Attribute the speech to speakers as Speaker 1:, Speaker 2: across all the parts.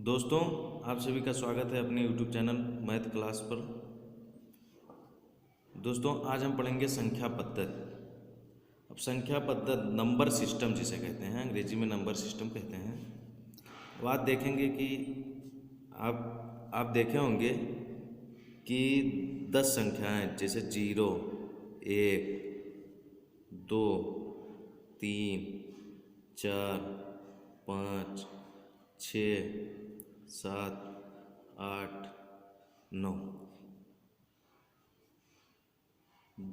Speaker 1: दोस्तों, आप सभी का स्वागत है अपने YouTube चैनल मैथ क्लास पर। दोस्तों, आज हम पढ़ेंगे संख्या पद्धति। अब संख्या पद्धति नंबर सिस्टम जिसे कहते हैं, अंग्रेजी में नंबर सिस्टम कहते हैं। अब आज देखेंगे कि आप देखे होंगे कि 10 संख्याएं जैसे 0, 1, 2, 3, 4, 5, 6, 7, 8, 9,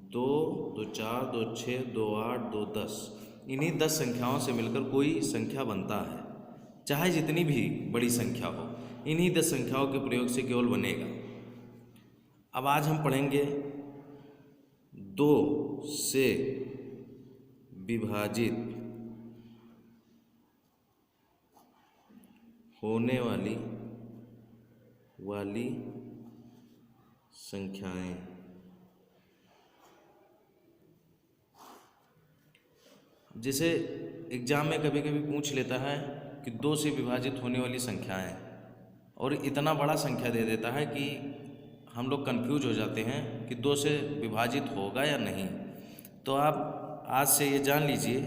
Speaker 1: 2, 2, 4, 2, 6, 2, 8, 2, 10, इन्हीं 10 संख्याओं से मिलकर कोई संख्या बनता है। चाहे जितनी भी बड़ी संख्या हो, इन्हीं 10 संख्याओं के प्रयोग से केवल बनेगा। अब आज हम पढ़ेंगे 2 से विभाजित होने वाली संख्याएं। जैसे एग्जाम में कभी कभी पूछ लेता है कि 2 से विभाजित होने वाली संख्याएं, और इतना बड़ा संख्या दे देता है कि हम लोग कंफ्यूज हो जाते हैं कि 2 से विभाजित होगा या नहीं। तो आप आज से ये जान लीजिए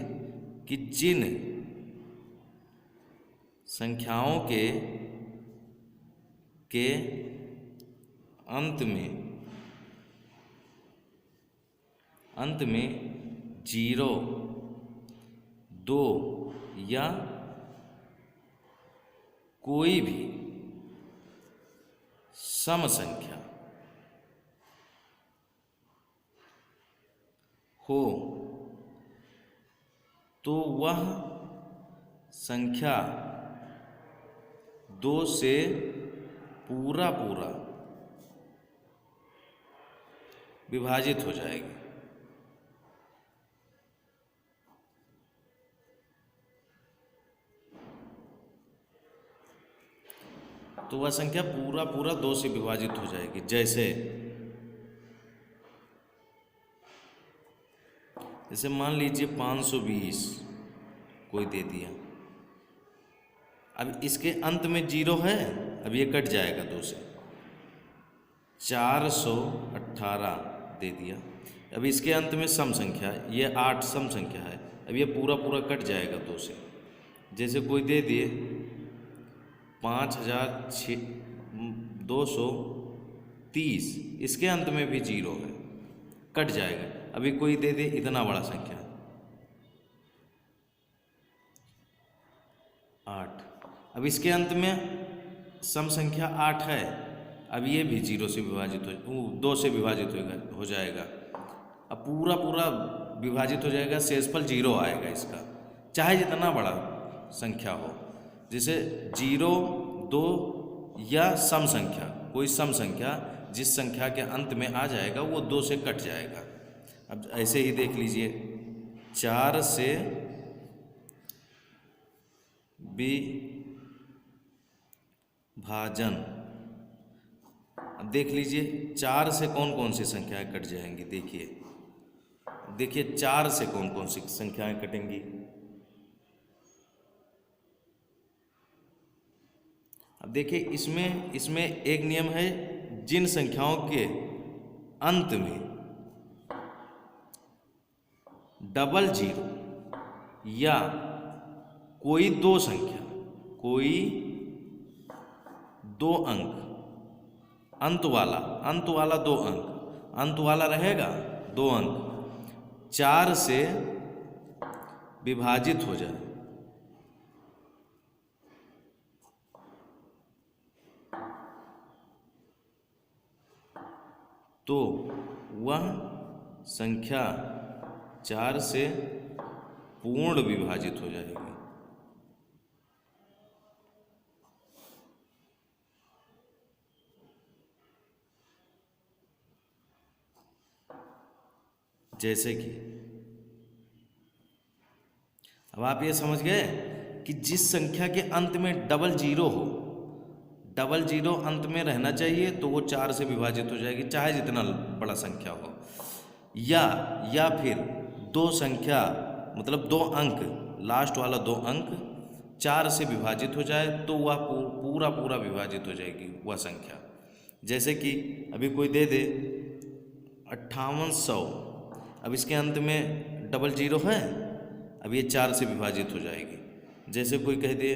Speaker 1: कि जिन संख्याओं के अंत में 0, 2 या कोई भी सम संख्या हो तो वह संख्या 2 से पूरा विभाजित हो जाएगी। तो वह संख्या पूरा 2 से विभाजित हो जाएगी। जैसे मान लीजिए 520 कोई दे दिया। अब इसके अंत में 0 है, अब ये कट जाएगा 2 से। 418 दे दिया। अब इसके अंत में सम संख्या, ये 8 सम संख्या है, अब ये पूरा कट जाएगा 2 से। जैसे कोई दे दिए 5230, इसके अंत में भी 0 है, कट जाएगा। अभी कोई दे दे इतना बड़ा संख्या 8, अब इसके अंत में सम संख्या 8 है, अब ये भी 2 से विभाजित हो जाएगा। अब पूरा विभाजित हो जाएगा, शेषफल 0 आएगा इसका, चाहे जितना बड़ा संख्या हो। जैसे 0, 2 या सम संख्या, कोई सम संख्या जिस संख्या के अंत में आ जाएगा वो 2 से कट जाएगा। अब ऐसे ही देख लीजिए 4 से विभाजन। अब देख लीजिए 4 से कौन कौन सी संख्याएं कट जाएंगी। देखिए 4 से कौन कौन सी संख्याएं कटेंगी। अब देखिए इसमें एक नियम है, जिन संख्याओं के अंत में 00 या कोई 2 संख्या, कोई 2 अंक अंत वाला 2 अंक अंत वाला रहेगा, 2 अंक 4 से विभाजित हो जाए तो वह संख्या 4 से पूर्ण विभाजित हो जाएगी। जैसे कि अब आप ये समझ गए कि जिस संख्या के अंत में 00 हो, 00 अंत में रहना चाहिए, तो वो 4 से विभाजित हो जाएगी, चाहे जितना बड़ा संख्या हो। या फिर 2 संख्या मतलब 2 अंक, लास्ट वाला 2 अंक 4 से विभाजित हो जाए तो वह पूरा पूरा विभाजित हो जाएगी वह संख्या। जैसे कि अभी कोई दे दे 5800, अब इसके अंत में डबल जीरो है, अब ये 4 से विभाजित हो जाएगी। जैसे कोई कह दे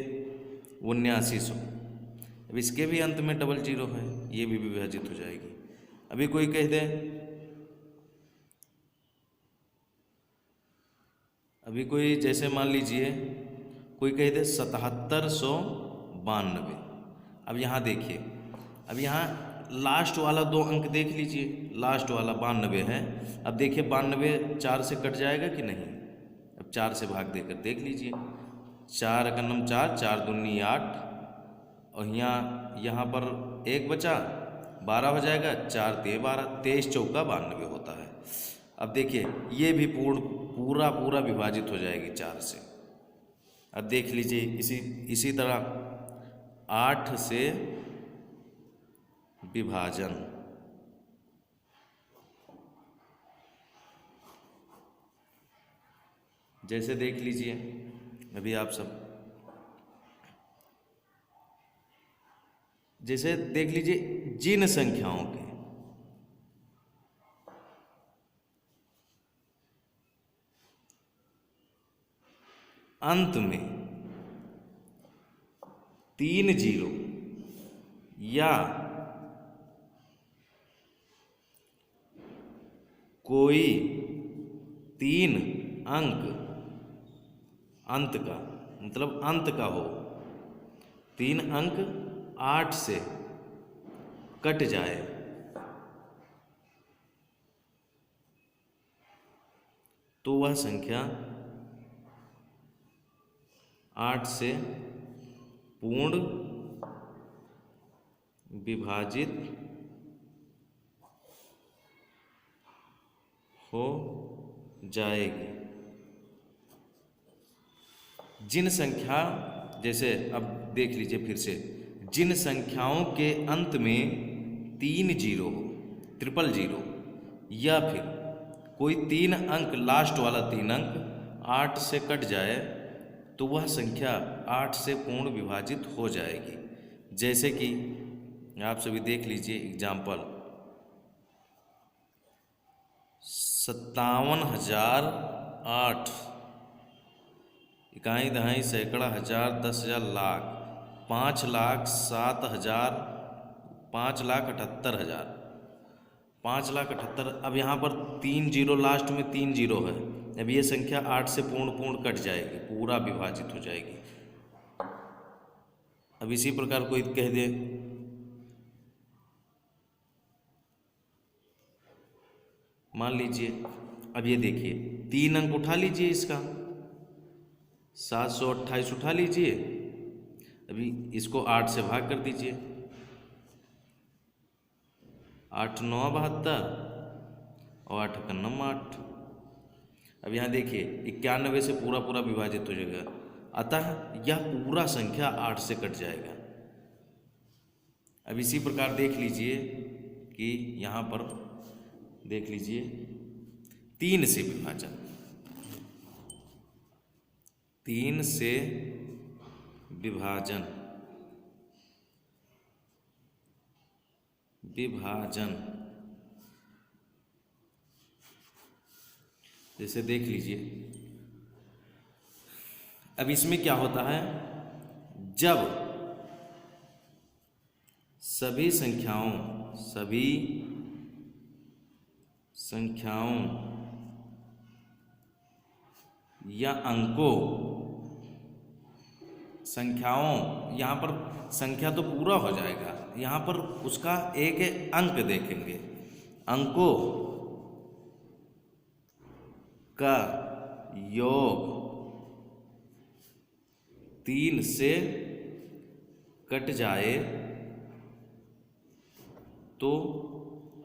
Speaker 1: 7900, अब इसके भी अंत में डबल जीरो है, ये भी विभाजित हो जाएगी। अभी कोई कह दे, अभी कोई जैसे मान लीजिए कोई कह दे 7792, अब यहाँ देखिए, अब यहाँ लास्ट वाला 2 अंक देख लीजिए, लास्ट वाला 92 है। अब देखिए 92 4 से कट जाएगा कि नहीं, अब 4 से भाग देकर देख लीजिए, 4 एकम 4, 4 दूनी 8, और यहाँ पर 1 बचा, 12 हो जाएगा, 4 तेरह 12, 23 चौका 92 होता है। अब देखिए ये भी पूरा पूरा विभाजित हो जाएगी 4 से। अब देख लीजिए इसी तरह 8 से विभाजन, जैसे देख लीजिए अभी आप सब, जैसे देख लीजिए जिन संख्याओं के अंत में 3 जीरो या कोई 3 अंक अंत का, मतलब अंत का हो, 3 अंक 8 से कट जाए तो वह संख्या 8 से पूर्ण विभाजित हो जाएगी। जिन संख्या, जैसे अब देख लीजिए फिर से, जिन संख्याओं के अंत में 3 जीरो हो, 000, या फिर कोई 3 अंक, लास्ट वाला 3 अंक 8 से कट जाए तो वह संख्या 8 से पूर्ण विभाजित हो जाएगी। जैसे कि आप सभी देख लीजिए एग्जाम्पल, 57,008, इकाई दहाई सैकड़ा हजार 10,000 लाख, 5,07,000, 5,78,000, 5,78,000। अब यहाँ पर 3 जीरो, लास्ट में 3 जीरो है, अब ये संख्या 8 से पूर्ण कट जाएगी, पूरा विभाजित हो जाएगी। अब इसी प्रकार कोई कह दे मान लीजिए, अब ये देखिए 3 अंक उठा लीजिए, इसका 728 उठा लीजिए, अभी इसको 8 से भाग कर दीजिए, 8 9 72 और 8 का 8। अब यहाँ देखिए 91 से पूरा पूरा विभाजित हो जाएगा, अतः यह पूरा संख्या 8 से कट जाएगा। अब इसी प्रकार देख लीजिए कि यहाँ पर देख लीजिए 3 से विभाजन, 3 से विभाजन, जैसे देख लीजिए, अब इसमें क्या होता है, जब सभी संख्याओं या संख्याओं, यहाँ पर संख्या तो पूरा हो जाएगा, यहाँ पर उसका एक अंक देखेंगे, अंकों का योग 3 से कट जाए तो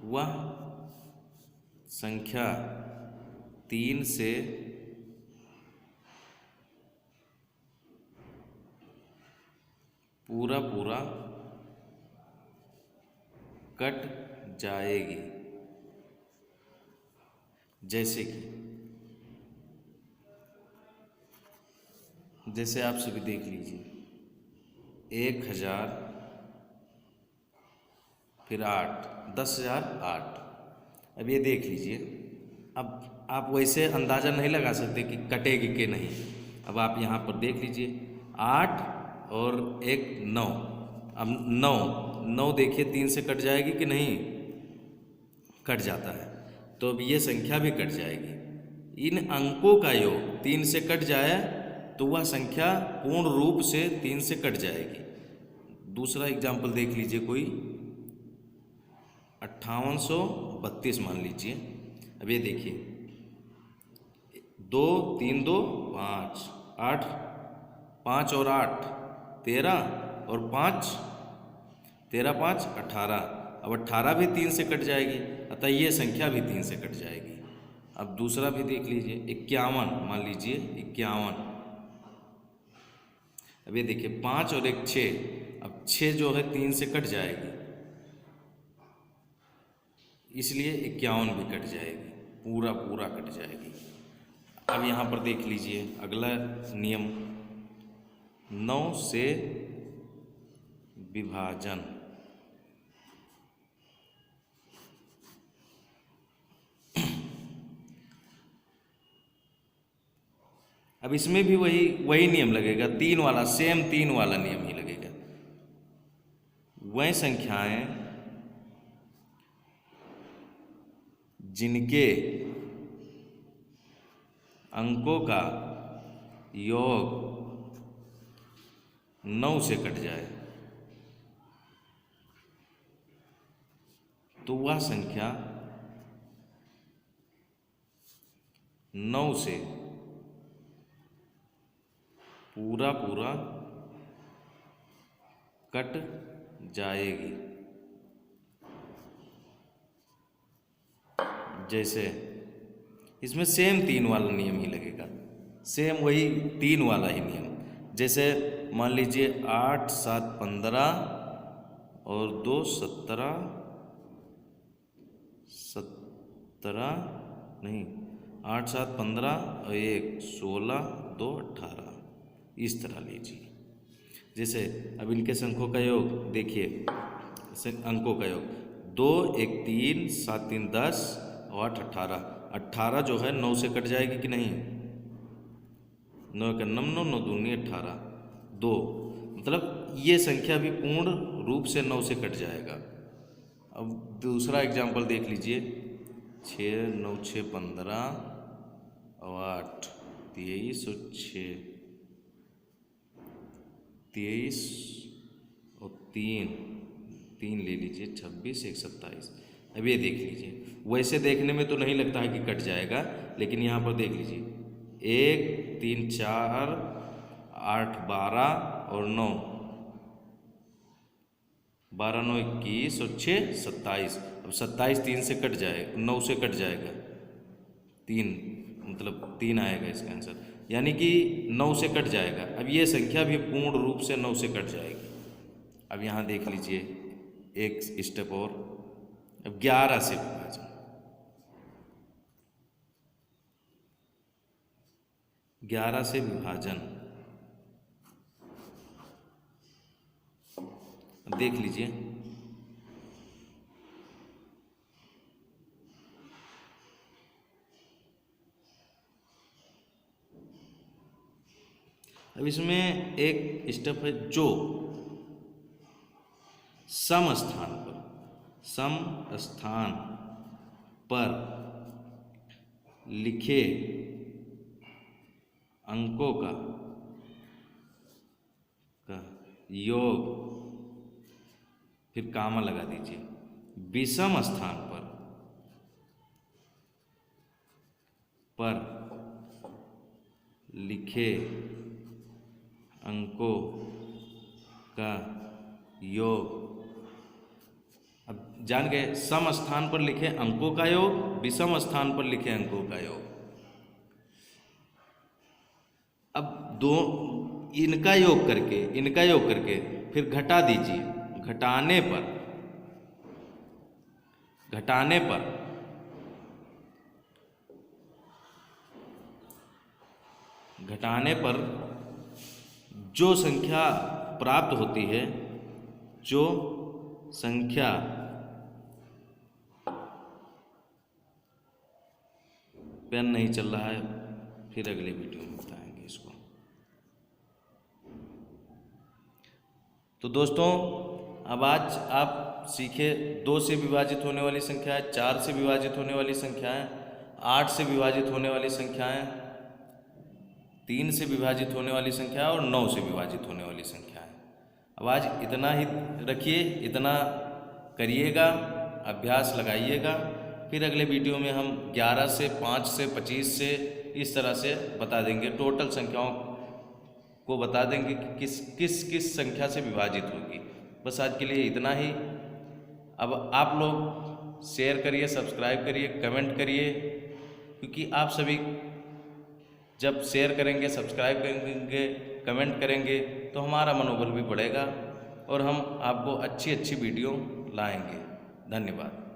Speaker 1: वह संख्या 3 से पूरा कट जाएगी। जैसे कि जैसे आप सभी देख लीजिए, 1000 फिर 8, 10,008। अब ये देख लीजिए, अब आप वैसे अंदाज़ा नहीं लगा सकते कि कटेगी कि नहीं। अब आप यहाँ पर देख लीजिए, 8 और 1 9। अब 9 9 देखिए 3 से कट जाएगी कि नहीं, कट जाता है, तो अब ये संख्या भी कट जाएगी। इन अंकों का योग 3 से कट जाए तो वह संख्या पूर्ण रूप से 3 से कट जाएगी। दूसरा एग्जाम्पल देख लीजिए, कोई 5832 मान लीजिए। अब ये देखिए, 2 3 2 5 8, 5 और 8 13 और 5 13 5 18। अब 18 भी 3 से कट जाएगी, अतः ये संख्या भी 3 से कट जाएगी। अब दूसरा भी देख लीजिए, 51 मान लीजिए, 51। अब ये देखिए, 5 और 1 6। अब 6 जो है 3 से कट जाएगी, इसलिए 51 भी कट जाएगी, पूरा पूरा कट जाएगी। अब यहाँ पर देख लीजिए अगला नियम, 9 से विभाजन। अब इसमें भी वही नियम लगेगा, 3 वाला, सेम 3 वाला नियम ही लगेगा। वह संख्याएं जिनके अंकों का योग 9 से कट जाए तो वह संख्या 9 से पूरा पूरा कट जाएगी। जैसे इसमें सेम 3 वाला नियम ही लगेगा, सेम वही 3 वाला ही नियम। जैसे मान लीजिए 8 7 15 और 2 17 17 नहीं, 8 7 15 और 1 16 2 18, इस तरह लीजिए। जैसे अब इनके संख्यों का योग देखिए, अंकों का योग 2 1 3 7 3 10 और 8 18। 18 जो है 9 से कट जाएगी कि नहीं, 9 का 9 9 9 दूनी 18 2, मतलब ये संख्या भी पूर्ण रूप से 9 से कट जाएगा। अब दूसरा एग्जाम्पल देख लीजिए, 6 9 6 15 और 8 23 और 6 23 और 3 3 ले लीजिए, 26 1 27। अब ये देख लीजिए, वैसे देखने में तो नहीं लगता है कि कट जाएगा, लेकिन यहाँ पर देख लीजिए, 1 3 4 8 12 और 9 12 9 21 और 6 27। अब 27 3 से कट जाएगा, 9 से कट जाएगा, 3 मतलब 3 आएगा इसका आंसर, यानी कि 9 से कट जाएगा। अब ये संख्या भी पूर्ण रूप से 9 से कट जाएगी। अब यहाँ देख लीजिए एक स्टेप और, अब 11 से विभाजन। 11 से विभाजन, अब देख लीजिए, अब इसमें एक स्टेप है, जो सम स्थान पर लिखे अंकों का योग, फिर कामा लगा दीजिए, विषम स्थान पर लिखे अंकों का योग। अब जान गए, सम स्थान पर लिखे अंकों का योग, विषम स्थान पर लिखे अंकों का योग। अब दो इनका योग करके फिर घटा दीजिए, घटाने पर जो संख्या प्राप्त होती है, जो संख्या पेन नहीं चल रहा है, फिर अगले वीडियो में बताएंगे इसको। तो दोस्तों अब आज आप सीखे 2 से विभाजित होने वाली संख्याएं, 4 से विभाजित होने वाली संख्याएं, 8 से विभाजित होने वाली संख्याएं, 3 से विभाजित होने वाली संख्या और 9 से विभाजित होने वाली संख्याएं। अब आज इतना ही रखिए, इतना करिएगा, अभ्यास लगाइएगा। फिर अगले वीडियो में हम 11 से 5 से 25 से इस तरह से बता देंगे, टोटल संख्याओं को बता देंगे कि किस संख्या से विभाजित होगी। बस आज के लिए इतना ही। अब आप लोग शेयर करिए, सब्सक्राइब करिए, कमेंट करिए, क्योंकि आप सभी जब शेयर करेंगे, सब्सक्राइब करेंगे, कमेंट करेंगे तो हमारा मनोबल भी बढ़ेगा और हम आपको अच्छी वीडियो लाएंगे। धन्यवाद।